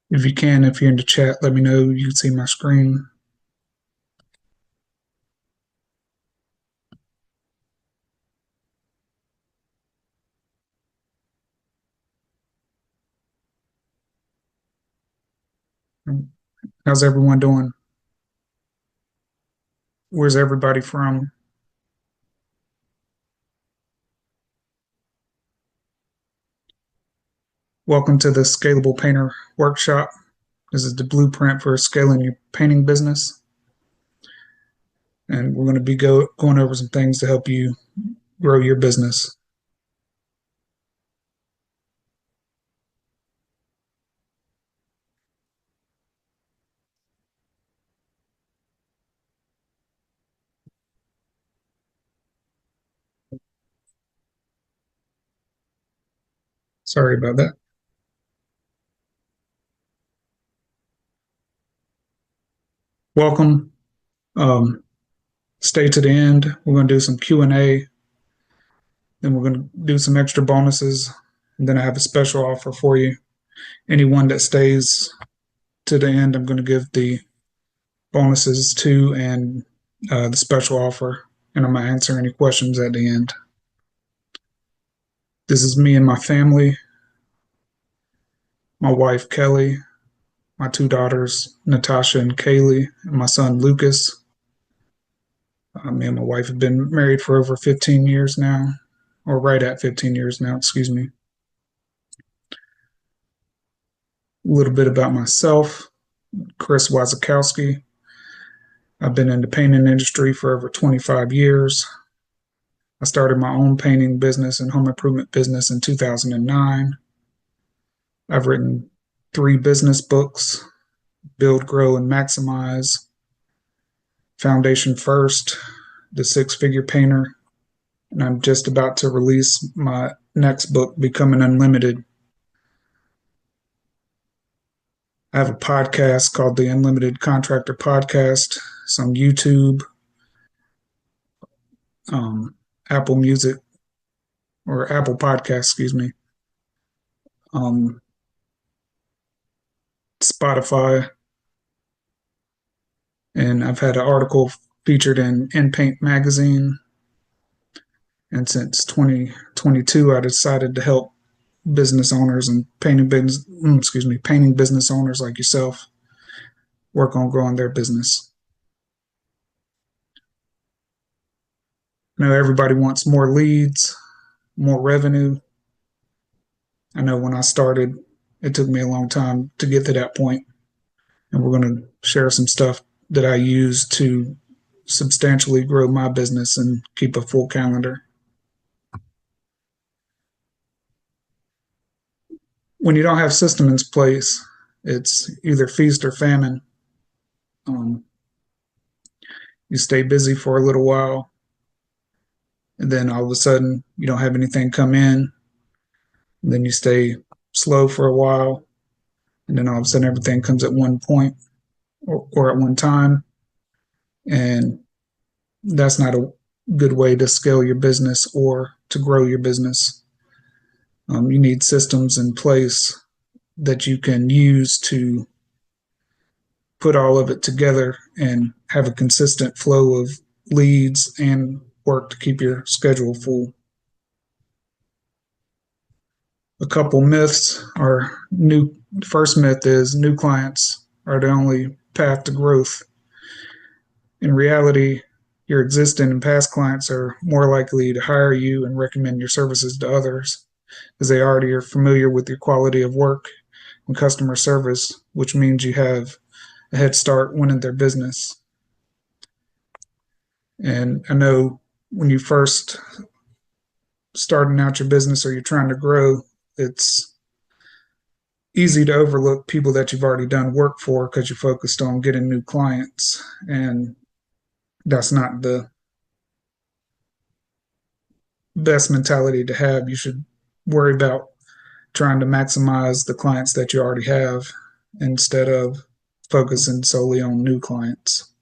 If you can, if you're in the chat, let me know. You can see my screen. How's everyone doing? Where's everybody from? Welcome to the Scalable Painter workshop. This is the blueprint for scaling your painting business. And we're going to be going over some things to help you grow your business. Sorry about that. Welcome. Stay to the end. We're going to do some Q&A. Then we're going to do some extra bonuses. And then I have a special offer for you. Anyone that stays to the end, I'm going to give the bonuses to and the special offer. And I'm going to answer any questions at the end. This is me and my family, my wife, Kelly, my two daughters, Natasha and Kaylee, and my son, Lucas. Me and my wife have been married for over 15 years now, or right at 15 years now, excuse me. A little bit about myself, Chris Wazakowski. I've been in the painting industry for over 25 years. I started my own painting business and home improvement business in 2009. I've written 3 business books: Build, Grow, and Maximize, Foundation First, The Six-Figure Painter, and I'm just about to release my next book, Becoming Unlimited. I have a podcast called the Unlimited Contractor Podcast. It's on YouTube, Apple Music, or Apple Podcast, excuse me, Spotify, and I've had an article featured in Paint magazine. And since 2022, I decided to help business owners and painting business owners like yourself work on growing their business. I know everybody wants more leads, more revenue. I know when I started, it took me a long time to get to that point. And we're going to share some stuff that I use to substantially grow my business and keep a full calendar. When you don't have system in place, it's either feast or famine. Um, you stay busy for a little while, and then all of a sudden you don't have anything come in. And then you stay slow for a while, and then all of a sudden everything comes at one point or at one time. And that's not a good way to scale your business or to grow your business. You need systems in place that you can use to put all of it together and have a consistent flow of leads and work to keep your schedule full. A couple myths are new. First myth is new clients are the only path to growth. In reality, your existing and past clients are more likely to hire you and recommend your services to others because they already are familiar with your quality of work and customer service, which means you have a head start winning their business. And I know when you first starting out your business or you're trying to grow, it's easy to overlook people that you've already done work for because you're focused on getting new clients. And that's not the best mentality to have. You should worry about trying to maximize the clients that you already have instead of focusing solely on new clients.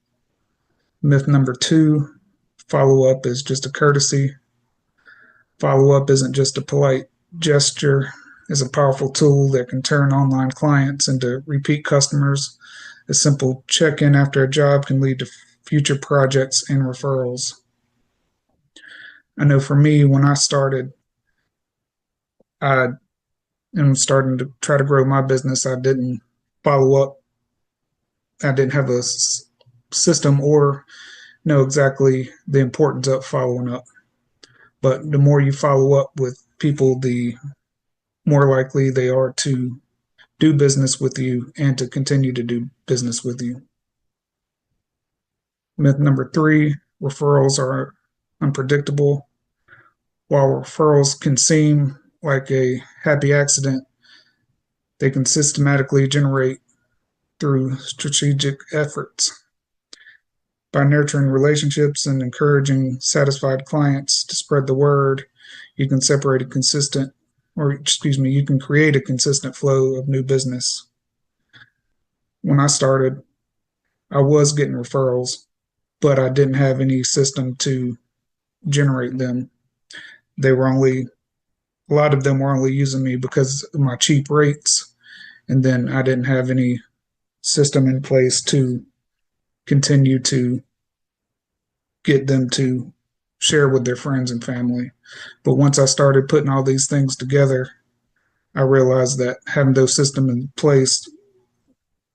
Myth number 2, follow up is just a courtesy. Follow up isn't just a polite gesture, is a powerful tool that can turn online clients into repeat customers. A simple check in after a job can lead to future projects and referrals. I know for me, when I started, I am starting to try to grow my business. I didn't follow up, I didn't have a system or know exactly the importance of following up. But the more you follow up with people, the more likely they are to do business with you and to continue to do business with you. Myth number three, referrals are unpredictable. While referrals can seem like a happy accident, they can systematically generate through strategic efforts. By nurturing relationships and encouraging satisfied clients to spread the word, you can separate a consistent, or excuse me, you can create a consistent flow of new business. When I started, I was getting referrals, but I didn't have any system to generate them. They were only, a lot of them were only using me because of my cheap rates. And then I didn't have any system in place to continue to get them to share with their friends and family. But once I started putting all these things together, I realized that having those systems in place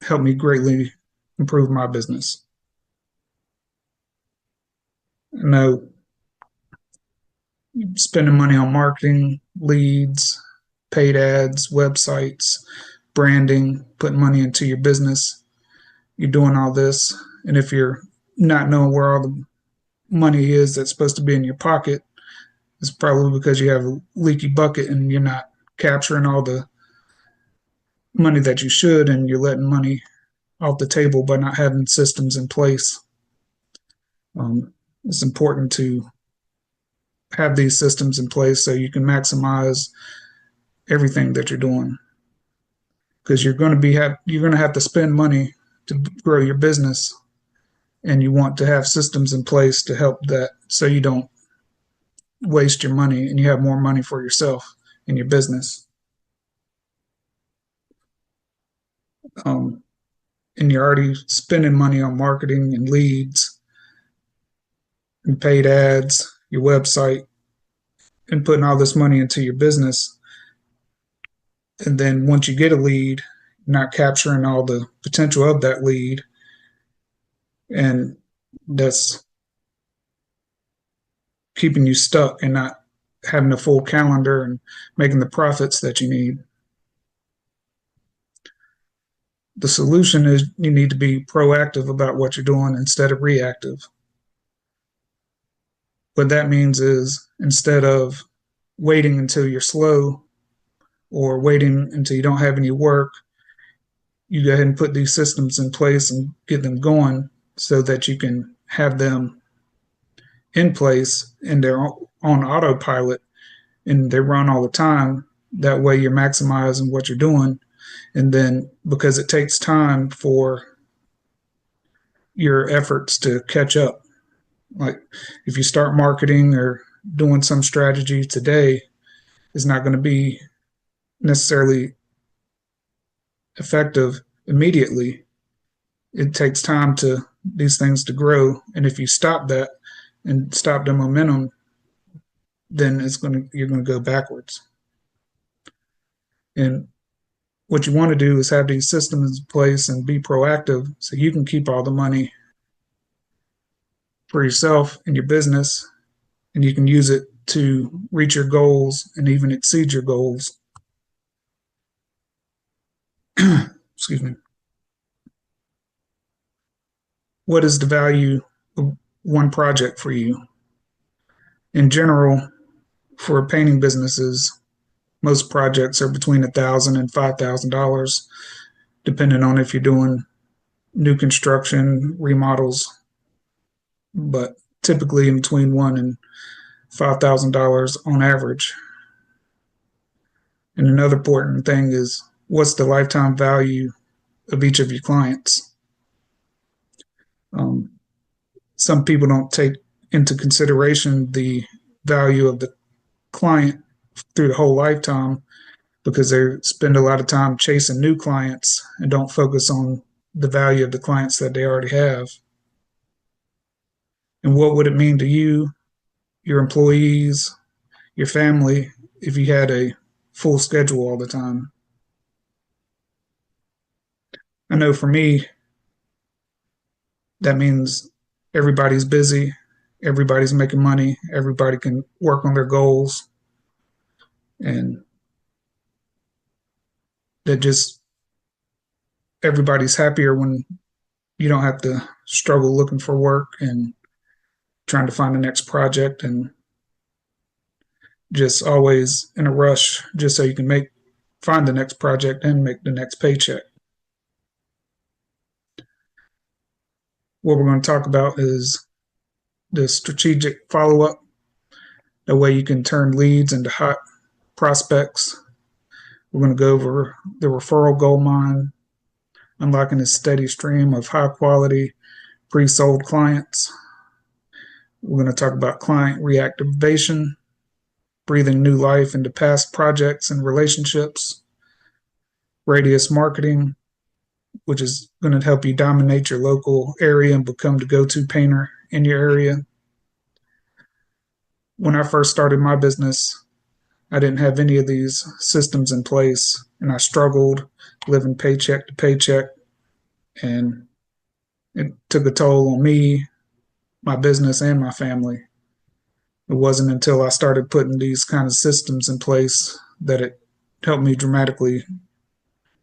helped me greatly improve my business. Now, spending money on marketing, leads, paid ads, websites, branding, putting money into your business, you're doing all this. And if you're not knowing where all the money is that's supposed to be in your pocket, it's probably because you have a leaky bucket and you're not capturing all the money that you should, and you're letting money off the table by not having systems in place. It's important to have these systems in place so you can maximize everything that you're doing, because you're going to have to spend money to grow your business, and you want to have systems in place to help that so you don't waste your money and you have more money for yourself and your business. Um, and you're already spending money on marketing and leads and paid ads, your website, and putting all this money into your business. And then once you get a lead, not capturing all the potential of that lead, and that's keeping you stuck and not having a full calendar and making the profits that you need. The solution is you need to be proactive about what you're doing instead of reactive. What that means is instead of waiting until you're slow or waiting until you don't have any work, you go ahead and put these systems in place and get them going so that you can have them in place and they're on autopilot and they run all the time. That way you're maximizing what you're doing. And then because it takes time for your efforts to catch up, like if you start marketing or doing some strategy today, it's not going to be necessarily effective immediately. It takes time to these things to grow. And if you stop that and stop the momentum, then you're going to go backwards. And what you want to do is have these systems in place and be proactive so you can keep all the money for yourself and your business, and you can use it to reach your goals and even exceed your goals. Excuse me. What is the value of one project for you? In general, for painting businesses, most projects are between $1,000 and $5,000, depending on if you're doing new construction, remodels, but typically in between $1,000 and $5,000 on average. And another important thing is what's the lifetime value of each of your clients? Some people don't take into consideration the value of the client through the whole lifetime, because they spend a lot of time chasing new clients and don't focus on the value of the clients that they already have. And what would it mean to you, your employees, your family, if you had a full schedule all the time? I know for me, that means everybody's busy, everybody's making money, everybody can work on their goals, and that just everybody's happier when you don't have to struggle looking for work and trying to find the next project and just always in a rush just so you can find the next project and make the next paycheck. What we're going to talk about is the strategic follow up. That way you can turn leads into hot prospects. We're going to go over the referral gold mine, unlocking a steady stream of high quality pre sold clients. We're going to talk about client reactivation, breathing new life into past projects and relationships, radius marketing, which is going to help you dominate your local area and become the go to painter in your area. When I first started my business, I didn't have any of these systems in place, and I struggled living paycheck to paycheck, and it took a toll on me, my business, and my family. It wasn't until I started putting these kind of systems in place that it helped me dramatically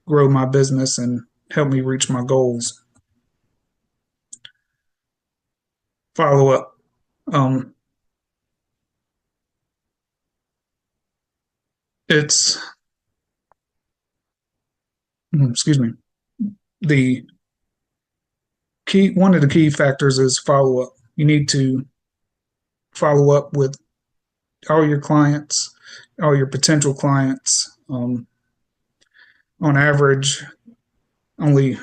grow my business and help me reach my goals. Follow up. Um, it's excuse me. The one of the key factors is follow up. You need to follow up with all your clients, all your potential clients. On average, only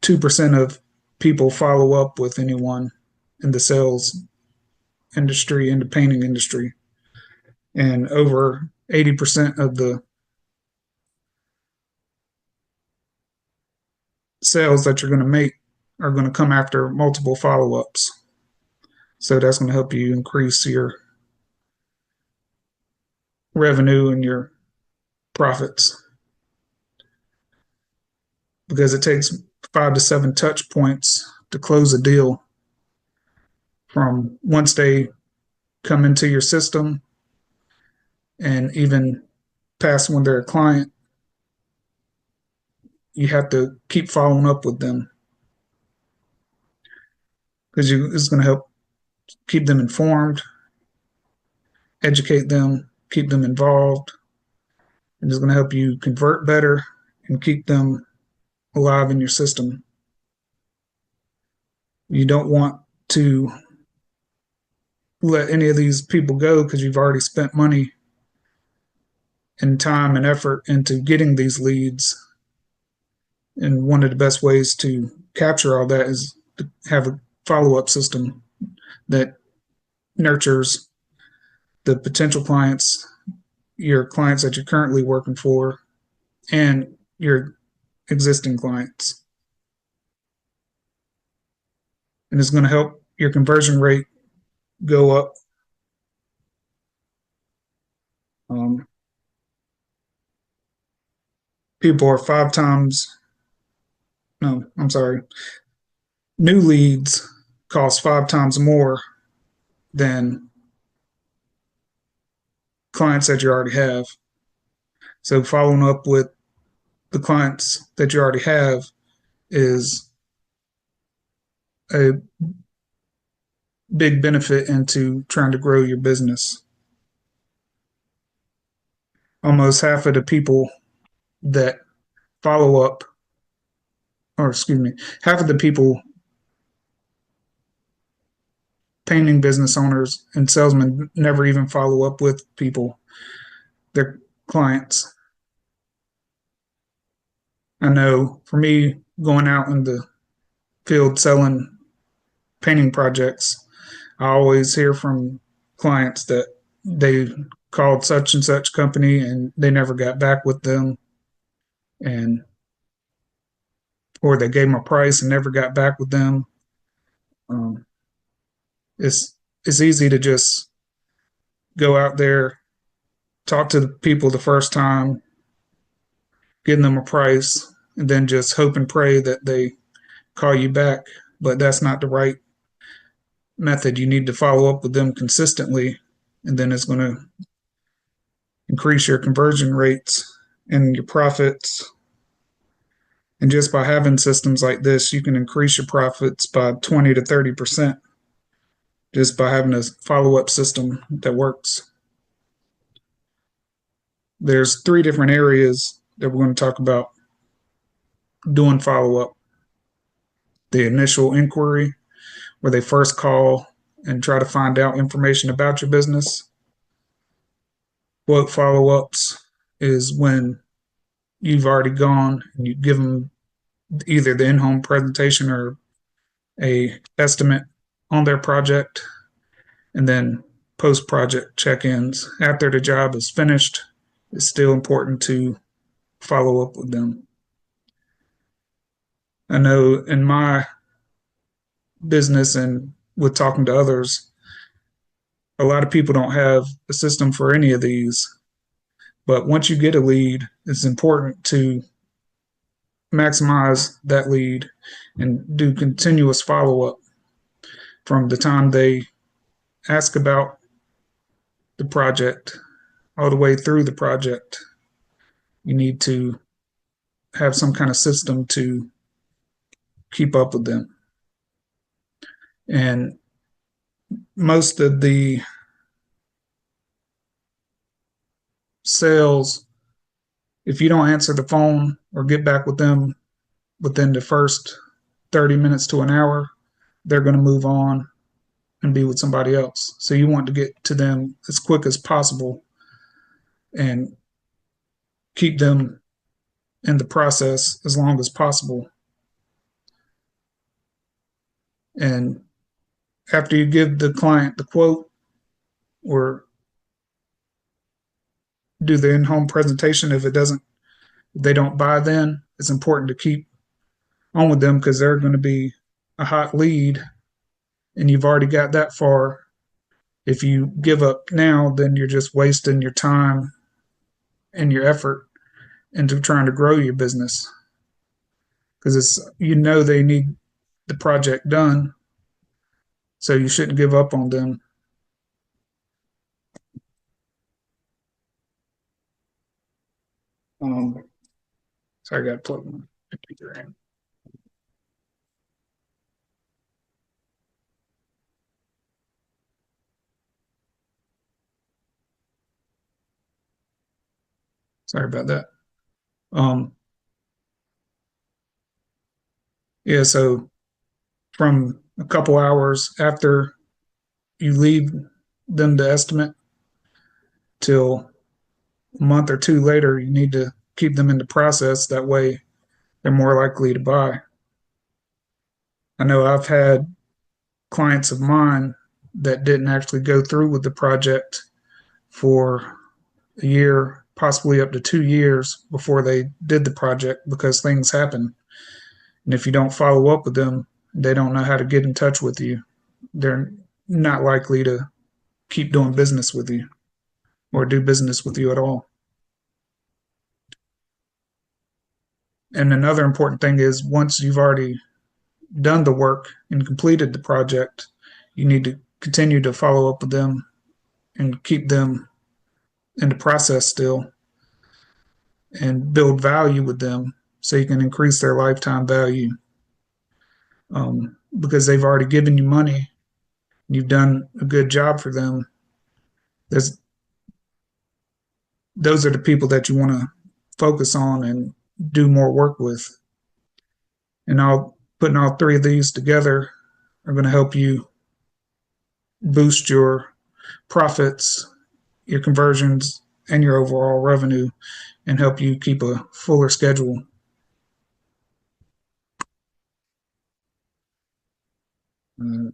2% of people follow up with anyone in the sales industry, in the painting industry. And over 80% of the sales that you're going to make are going to come after multiple follow ups. So that's going to help you increase your revenue and your profits, because it takes 5 to 7 touch points to close a deal from once they come into your system and even past when they're a client. You have to keep following up with them because it's going to help keep them informed, educate them, keep them involved, and it's going to help you convert better and keep them alive in your system. You don't want to let any of these people go because you've already spent money and time and effort into getting these leads. And one of the best ways to capture all that is to have a follow-up system that nurtures the potential clients, your clients that you're currently working for, and your existing clients. And it's going to help your conversion rate go up. People are 5 times, no, I'm sorry, new leads cost 5 times more than clients that you already have. So following up with the clients that you already have is a big benefit into trying to grow your business. Almost half of the people that follow up, or excuse me, half of the people, painting business owners and salesmen, never even follow up with people, their clients. I know for me, going out in the field selling painting projects, I always hear from clients that they called such and such company and they never got back with them, and or they gave them a price and never got back with them. Um, it's it's easy to just go out there, talk to the people the first time, give them a price, and then just hope and pray that they call you back. But that's not the right method. You need to follow up with them consistently, and then it's going to increase your conversion rates and your profits. And just by having systems like this, you can increase your profits by 20 to 30% just by having a follow up system that works. There's three different areas that we're going to talk about doing follow up: the initial inquiry, where they first call and try to find out information about your business. Quote follow ups is when you've already gone and you give them either the in home presentation or a estimate on their project, and then post project check ins. After the job is finished, it's still important to follow up with them. I know in my business and with talking to others, a lot of people don't have a system for any of these. But once you get a lead, it's important to maximize that lead and do continuous follow up from the time they ask about the project all the way through the project. You need to have some kind of system to keep up with them. And most of the sales, if you don't answer the phone or get back with them within the first 30 minutes to an hour, they're going to move on and be with somebody else. So you want to get to them as quick as possible and keep them in the process as long as possible. And after you give the client the quote or do the in-home presentation, if they don't buy, then it's important to keep on with them because they're going to be a hot lead and you've already got that far. If you give up now, then you're just wasting your time and your effort into trying to grow your business because they need the project done, so you shouldn't give up on them. Um, Sorry, I got to plug my computer in. Sorry about that. Um, yeah, so from a couple hours after you leave them the estimate till a month or two later, you need to keep them in the process. That way, they're more likely to buy. I know I've had clients of mine that didn't actually go through with the project for a year, possibly up to 2 years before they did the project because things happen. And if you don't follow up with them, they don't know how to get in touch with you. They're not likely to keep doing business with you or do business with you at all. And another important thing is once you've already done the work and completed the project, you need to continue to follow up with them and keep them in the process still and build value with them so you can increase their lifetime value, because they've already given you money. You've done a good job for them. There's, those are the people that you want to focus on and do more work with. And putting all three of these together are going to help you boost your profits, your conversions, and your overall revenue and help you keep a fuller schedule. Uh,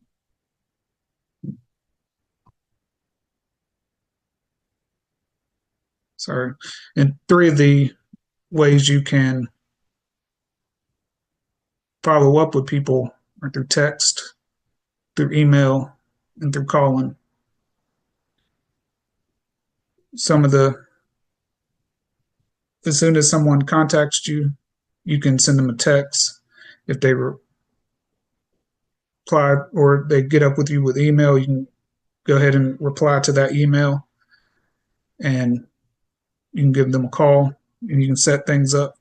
Sorry. And three of the ways you can follow up with people are through text, through email, and through calling. Some of the, as soon as someone contacts you, you can send them a text. If they reply or they get up with you with email, you can go ahead and reply to that email, and you can give them a call, and you can set things up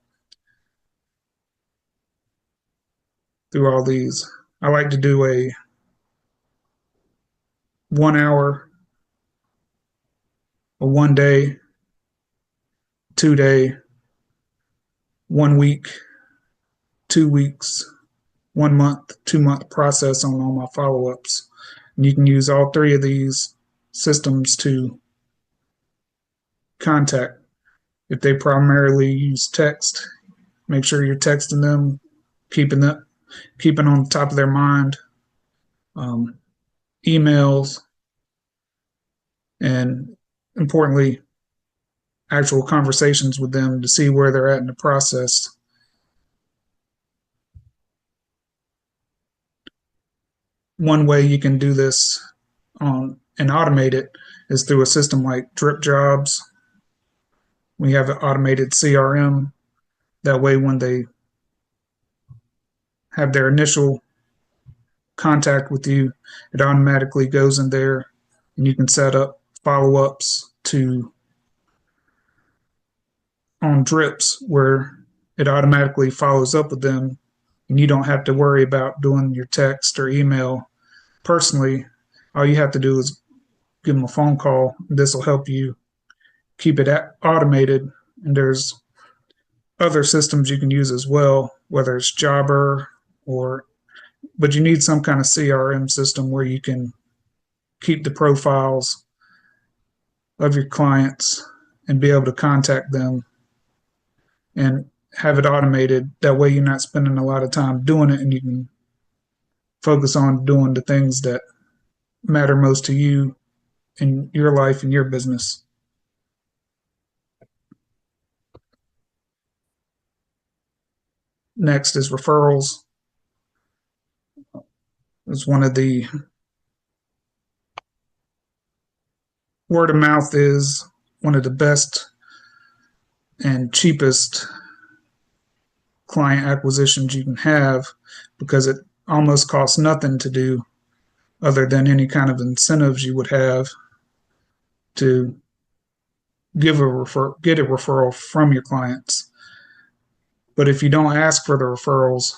through all these. I like to do a 1 hour, a 1 day, 2 day, 1 week, 2 weeks, 1 month, 2 month process on all my follow ups. And you can use all three of these systems to contact. If they primarily use text, make sure you're texting them, keeping on top of their mind. Um, Emails, and importantly, actual conversations with them to see where they're at in the process. One way you can do this and automate it is through a system like Drip Jobs. We have an automated CRM. That way, when they have their initial contact with you, it automatically goes in there, and you can set up follow ups to on drips where it automatically follows up with them, and you don't have to worry about doing your text or email personally. All you have to do is give them a phone call. This will help you keep it automated. And there's other systems you can use as well, whether it's Jobber or, but you need some kind of CRM system where you can keep the profiles of your clients and be able to contact them and have it automated. That way you're not spending a lot of time doing it, and you can focus on doing the things that matter most to you in your life and your business. Next is referrals. It's one of the word of mouth is one of the best and cheapest client acquisitions you can have, because it almost costs nothing to do other than any kind of incentives you would have to get a referral from your clients. But if you don't ask for the referrals,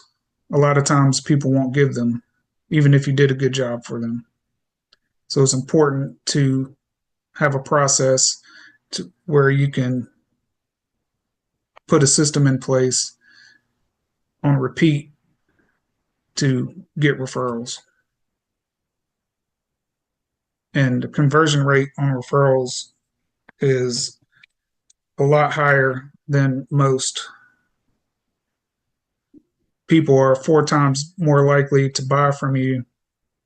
a lot of times people won't give them, even if you did a good job for them. So it's important to have a process where you can put a system in place on repeat to get referrals. And the conversion rate on referrals is a lot higher than most. People are 4 times more likely to buy from you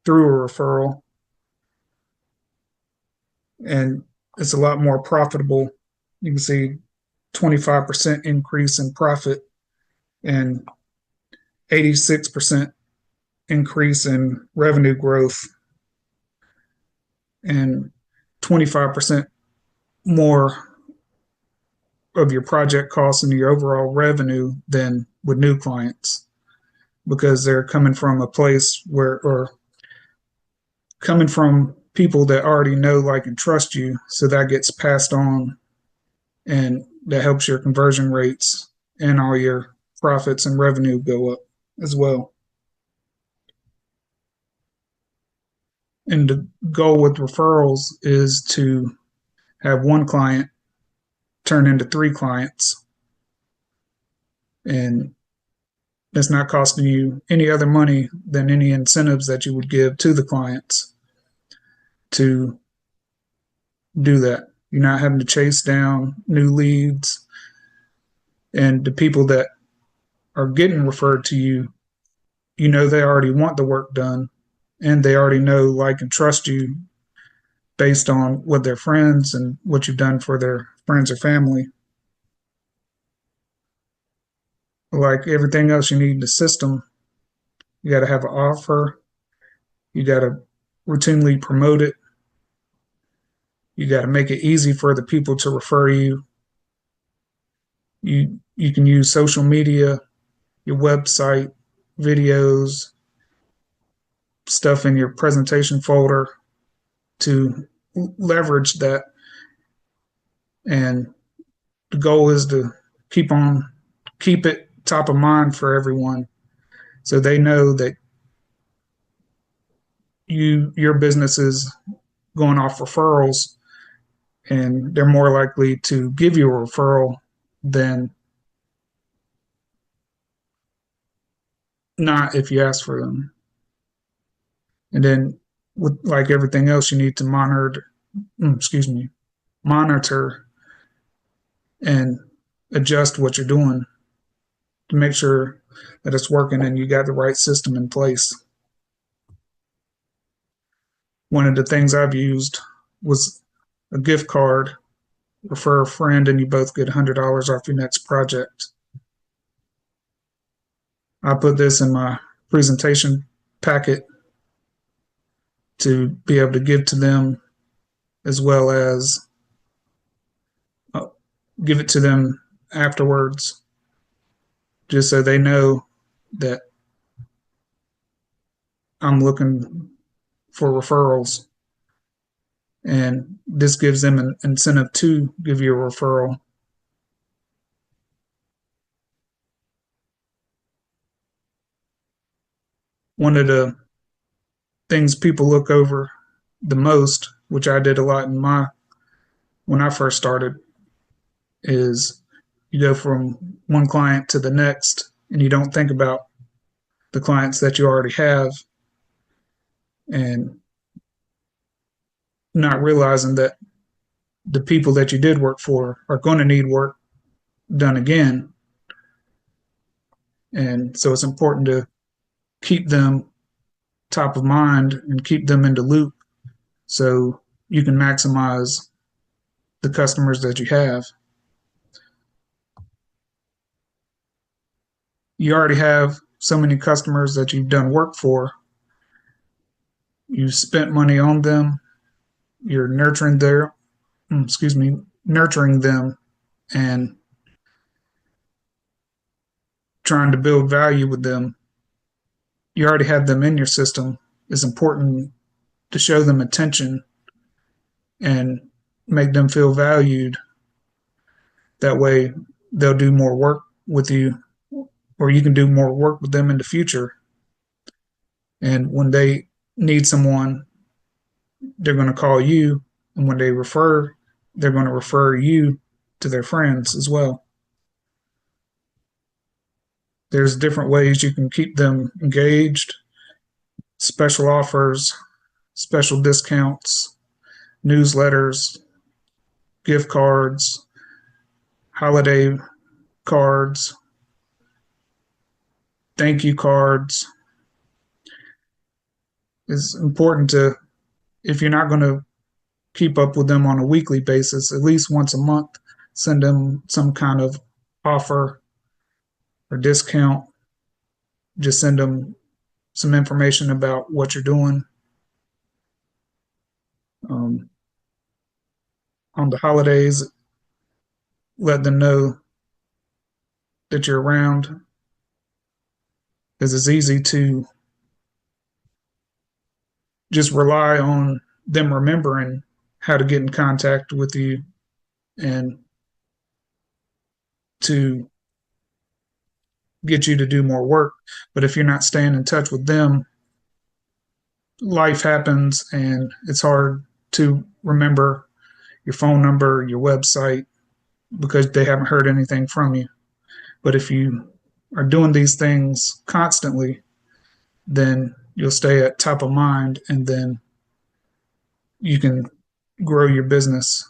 through a referral, and it's a lot more profitable. You can see 25% increase in profit and 86% increase in revenue growth and 25% more of your project costs and your overall revenue than with new clients, because they're coming from a place where, or coming from people that already know, like, and trust you. So that gets passed on, and that helps your conversion rates and all your profits and revenue go up as well. And the goal with referrals is to have one client turn into 3 clients, and it's not costing you any other money than any incentives that you would give to the clients to do that. You're not having to chase down new leads, and the people that are getting referred to you, you know, they already want the work done, and they already know, like, and trust you based on what their friends and what you've done for their friends or family. Like everything else, you need the system. You got to have an offer. You got to routinely promote it. You got to make it easy for the people to refer you. You can use social media, your website, videos, stuff in your presentation folder to leverage that. And the goal is to keep it top of mind for everyone, so they know that your business is going off referrals, and they're more likely to give you a referral than not if you ask for them. And then with like everything else, you need to monitor and adjust what you're doing to make sure that it's working and you got the right system in place. One of the things I've used was a gift card. Refer a friend and you both get $100 off your next project. I put this in my presentation packet to be able to give to them, as well as uh, give it to them afterwards, just so they know that I'm looking for referrals. And this gives them an incentive to give you a referral. One of the things people look over the most, which I did a lot when I first started, is you go from one client to the next and you don't think about the clients that you already have, and not realizing that the people that you did work for are going to need work done again. And so it's important to keep them top of mind and keep them in the loop so you can maximize the customers that you have. You already have so many customers that you've done work for. You spent money on them. You're nurturing them and trying to build value with them. You already have them in your system. It's important to show them attention and make them feel valued. That way, they'll do more work with you, or you can do more work with them in the future. And when they need someone, they're going to call you. And when they're going to refer you to their friends as well. There's different ways you can keep them engaged: special offers, special discounts, newsletters, gift cards, holiday cards, thank you cards. It's important to, if you're not going to keep up with them on a weekly basis, at least once a month, send them some kind of offer or discount. Just send them some information about what you're doing. Um, on the holidays, let them know that you're around, because it's easy to just rely on them remembering how to get in contact with you and to get you to do more work. But if you're not staying in touch with them, life happens and it's hard to remember your phone number, your website, because they haven't heard anything from you. But if you are doing these things constantly, then you'll stay at top of mind, and then you can grow your business.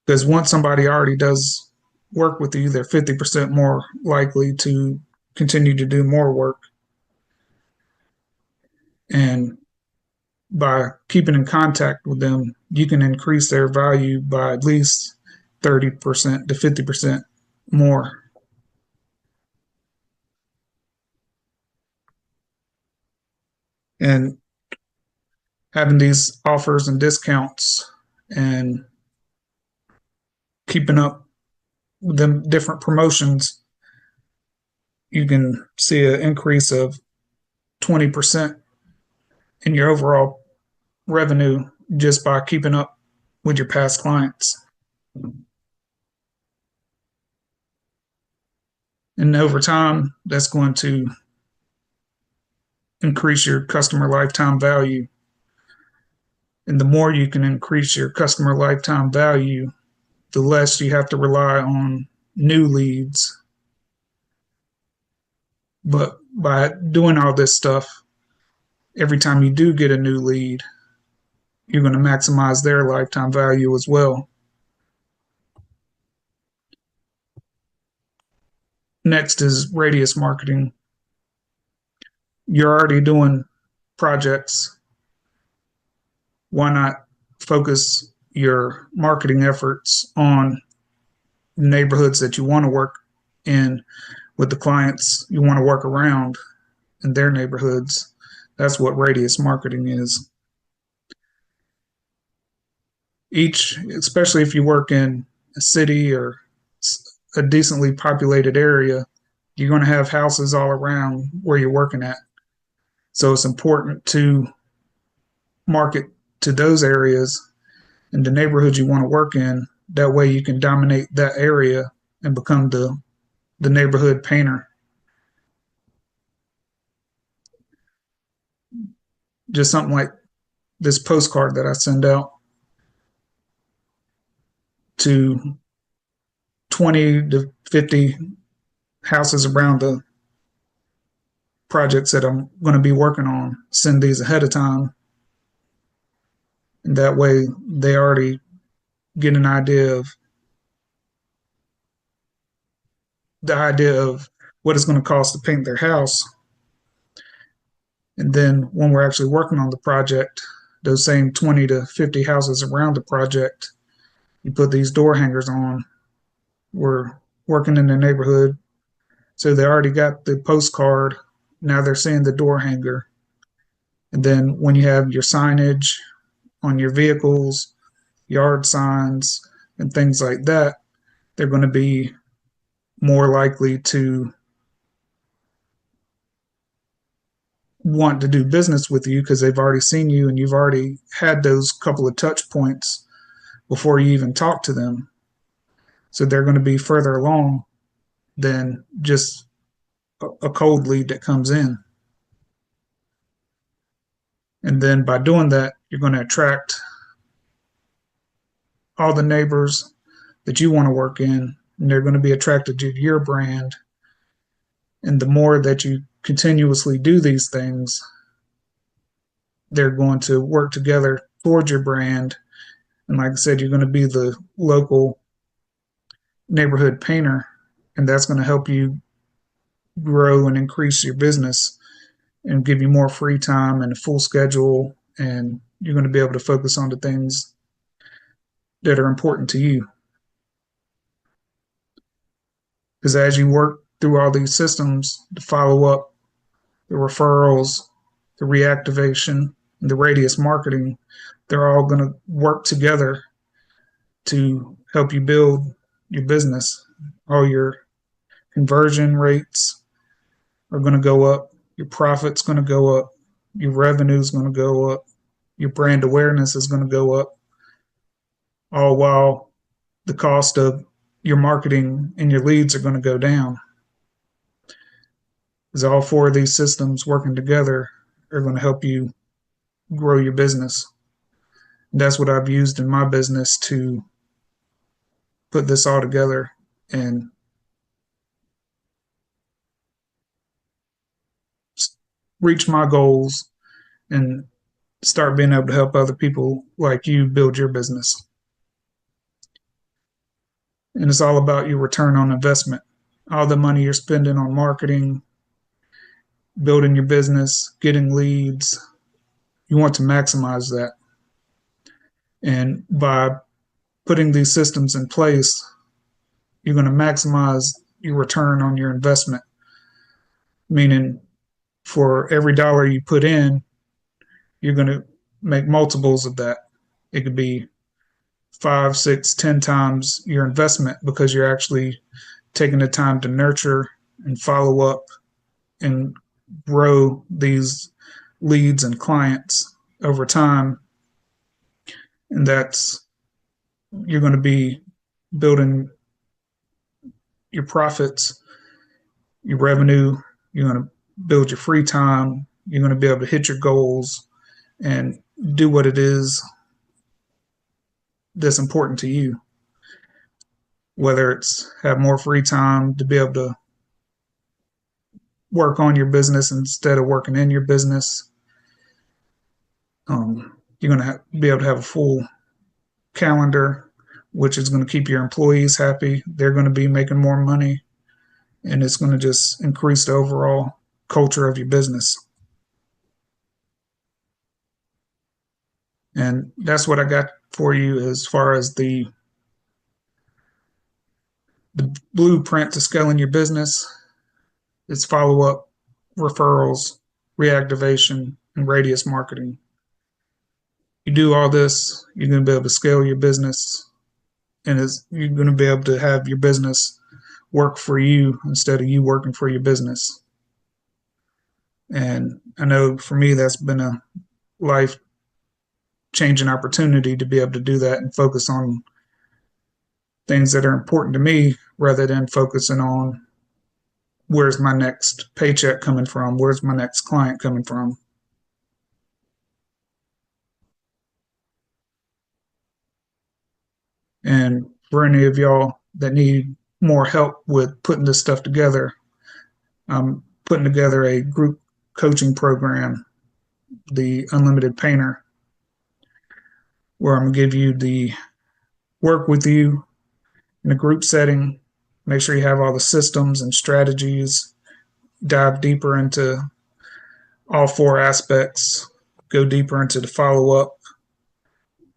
Because once somebody already does work with you, they're 50% more likely to continue to do more work. And by keeping in contact with them, you can increase their value by at least 30% to 50% more. And having these offers and discounts and keeping up with them different promotions, you can see an increase of 20% in your overall revenue just by keeping up with your past clients. And over time, that's going to increase your customer lifetime value. And the more you can increase your customer lifetime value, the less you have to rely on new leads. But by doing all this stuff, every time you do get a new lead, you're going to maximize their lifetime value as well. Next is radius marketing. You're already doing projects. Why not focus your marketing efforts on neighborhoods that you want to work in with the clients you want to work around in their neighborhoods? That's what radius marketing is. Especially if you work in a city or a decently populated area, you're going to have houses all around where you're working at. So it's important to market to those areas and the neighborhoods you want to work in. That way you can dominate that area and become the neighborhood painter. Just something like this postcard that I send out to 20 to 50 houses around the projects that I'm going to be working on. Send these ahead of time. And that way they already get an idea of what it's going to cost to paint their house. And then when we're actually working on the project, those same 20 to 50 houses around the project, you put these door hangers on. We're working in the neighborhood, so they already got the postcard. Now they're seeing the door hanger. And then when you have your signage on your vehicles, yard signs, and things like that, they're going to be more likely to want to do business with you because they've already seen you and you've already had those couple of touch points before you even talk to them. So they're going to be further along than just a cold lead that comes in. And then by doing that, you're going to attract all the neighbors that you want to work in, and they're going to be attracted to your brand. And the more that you continuously do these things, they're going to work together towards your brand. And like I said, you're going to be the local neighborhood painter, and that's going to help you grow and increase your business and give you more free time and a full schedule. And you're going to be able to focus on the things that are important to you. Because as you work through all these systems, the follow up, the referrals, the reactivation, and the radius marketing, they're all going to work together to help you build your business. All your conversion rates are going to go up, your profit's going to go up, your revenue is going to go up, your brand awareness is going to go up, all while the cost of your marketing and your leads are going to go down. Because all four of these systems working together are going to help you grow your business. And that's what I've used in my business to put this all together and reach my goals and start being able to help other people like you build your business. And it's all about your return on investment. All the money you're spending on marketing, building your business, getting leads, you want to maximize that. And by putting these systems in place, you're going to maximize your return on your investment, meaning for every dollar you put in, you're going to make multiples of that. It could be 5, 6, 10 times your investment because you're actually taking the time to nurture and follow up and grow these leads and clients over time. And that's, you're going to be building your profits, your revenue, you're going to build your free time, you're going to be able to hit your goals and do what it is that's important to you, whether it's have more free time to be able to work on your business instead of working in your business. You're going to be able to have a full calendar, which is going to keep your employees happy. They're going to be making more money, and it's going to just increase the overall culture of your business. And that's what I got for you as far as the blueprint to scaling your business. It's follow up, referrals, reactivation, and radius marketing. You do all this, you're going to be able to scale your business, and you're going to be able to have your business work for you instead of you working for your business. And I know for me, that's been a life changing opportunity to be able to do that and focus on things that are important to me rather than focusing on where's my next paycheck coming from, where's my next client coming from. And for any of y'all that need more help with putting this stuff together, I'm putting together a group coaching program, the Unlimited Painter, where I'm going to give you the work with you in a group setting, make sure you have all the systems and strategies, dive deeper into all 4 aspects, go deeper into the follow up,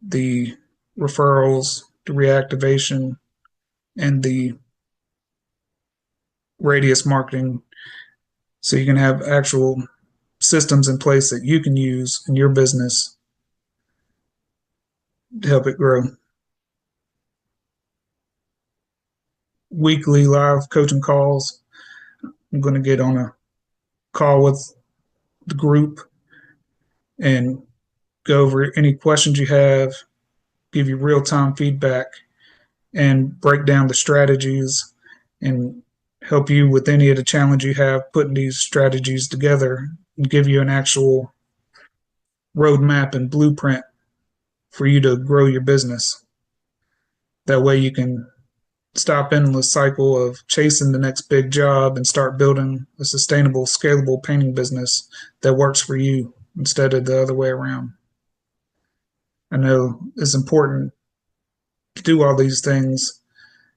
the referrals, the reactivation, and the radius marketing. So you can have actual systems in place that you can use in your business to help it grow. Weekly live coaching calls. I'm going to get on a call with the group and go over any questions you have, give you real time feedback, and break down the strategies and help you with any of the challenge you have putting these strategies together and give you an actual roadmap and blueprint for you to grow your business. That way you can stop endless cycle of chasing the next big job and start building a sustainable, scalable painting business that works for you instead of the other way around. I know it's important to do all these things,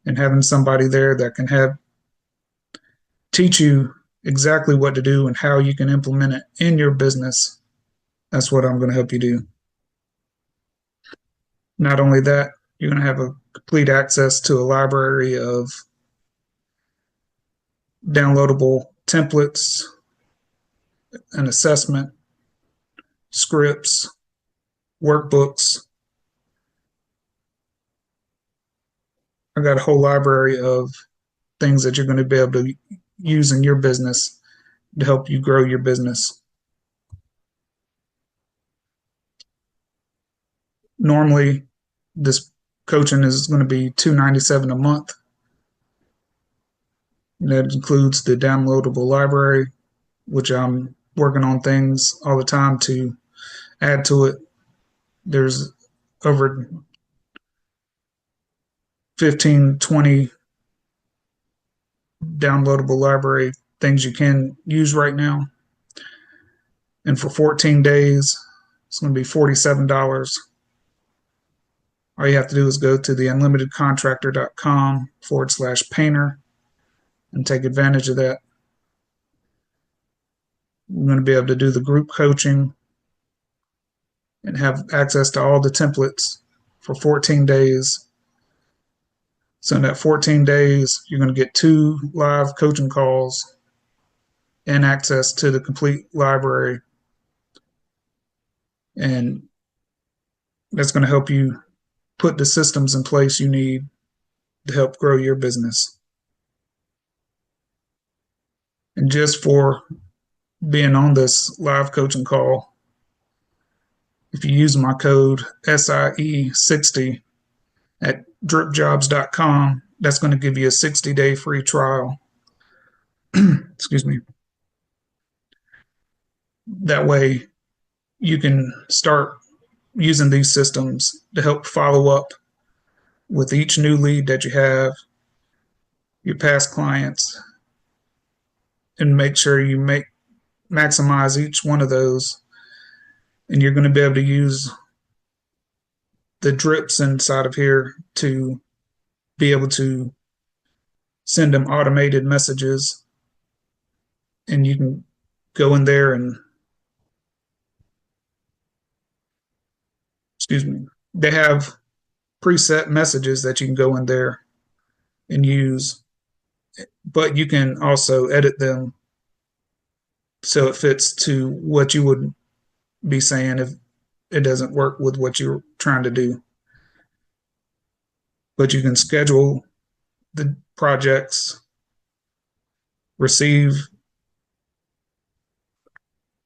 and having somebody there that can teach you exactly what to do and how you can implement it in your business. That's what I'm going to help you do. Not only that, you're going to have a complete access to a library of downloadable templates, an assessment, scripts, workbooks. I got a whole library of things that you're going to be able to use in your business to help you grow your business. Normally, this coaching is going to be $297 a month. And that includes the downloadable library, which I'm working on things all the time to add to it. There's over 15, 20 downloadable library things you can use right now. And for 14 days, it's going to be $47. All you have to do is go to the unlimitedcontractor.com/painter and take advantage of that. You're going to be able to do the group coaching, and have access to all the templates for 14 days. So in that 14 days, you're going to get 2 live coaching calls and access to the complete library. And that's going to help you put the systems in place you need to help grow your business. And just for being on this live coaching call, if you use my code SIE60 at dripjobs.com, that's going to give you a 60-day free trial. Excuse me. That way you can start using these systems to help follow up with each new lead that you have, your past clients, and make sure you maximize each one of those. And you're going to be able to use the drips inside of here to be able to send them automated messages. And you can go in there and, excuse me, they have preset messages that you can go in there and use, but you can also edit them so it fits to what you would be saying if it doesn't work with what you're trying to do. But you can schedule the projects, receive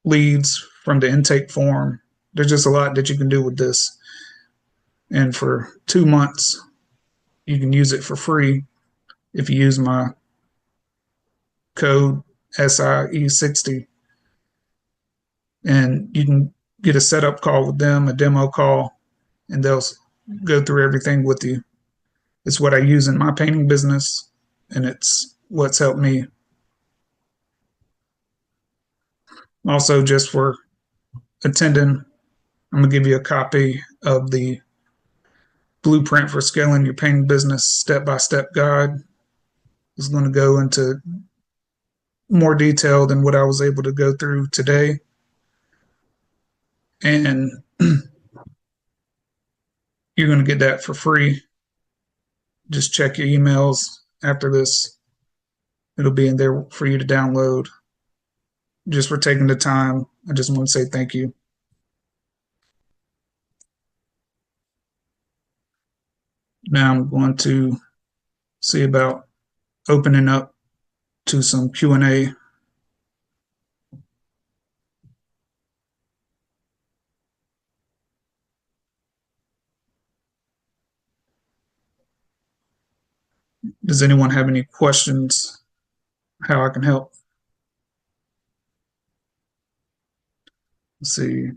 leads from the intake form. There's just a lot that you can do with this. And for 2 months, you can use it for free if you use my code SIE60. And you can get a setup call with them, a demo call, and they'll go through everything with you. It's what I use in my painting business, and it's what's helped me. Also, just for attending, I'm going to give you a copy of the Blueprint for Scaling Your Painting Business Step-by-Step Guide. It's going to go into more detail than what I was able to go through today. And you're going to get that for free. Just check your emails after this. It'll be in there for you to download. Just for taking the time, I just want to say thank you. Now I'm going to see about opening up to some Q&A. Does anyone have any questions? How I can help? Let's see.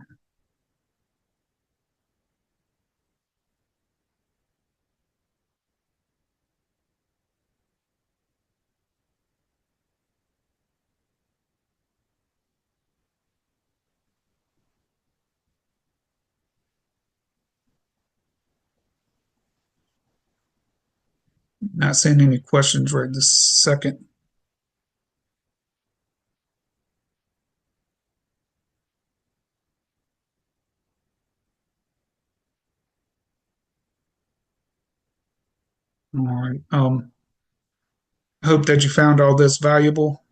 Not seeing any questions right this second. All right. I hope that you found all this valuable.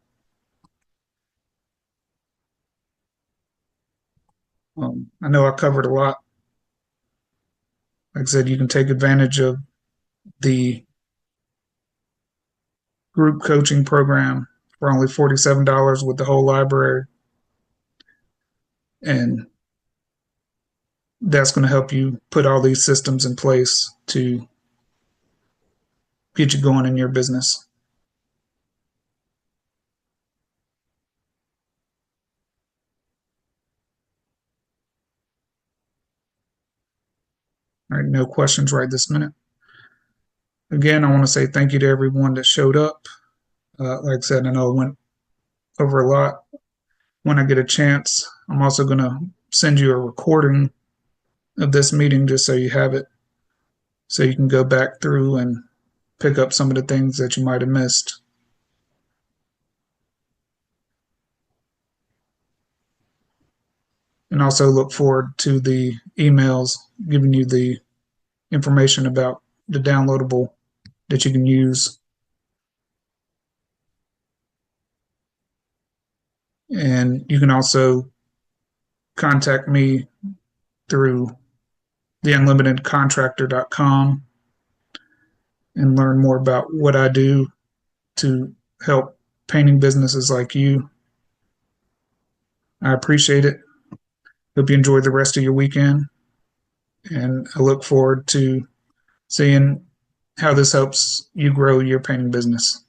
I know I covered a lot. Like I said, you can take advantage of the group coaching program for only $47 with the whole library. And that's going to help you put all these systems in place to get you going in your business. All right, no questions right this minute. Again, I want to say thank you to everyone that showed up. Like I said, I know I went over a lot. When I get a chance, I'm also going to send you a recording of this meeting just so you have it, so you can go back through and pick up some of the things that you might have missed. and also look forward to the emails giving you the information about the downloadable that you can use. And you can also contact me through theunlimitedcontractor.com and learn more about what I do to help painting businesses like you. I appreciate it. Hope you enjoy the rest of your weekend. And I look forward to seeing how this helps you grow your painting business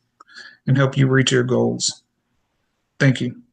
and help you reach your goals. Thank you.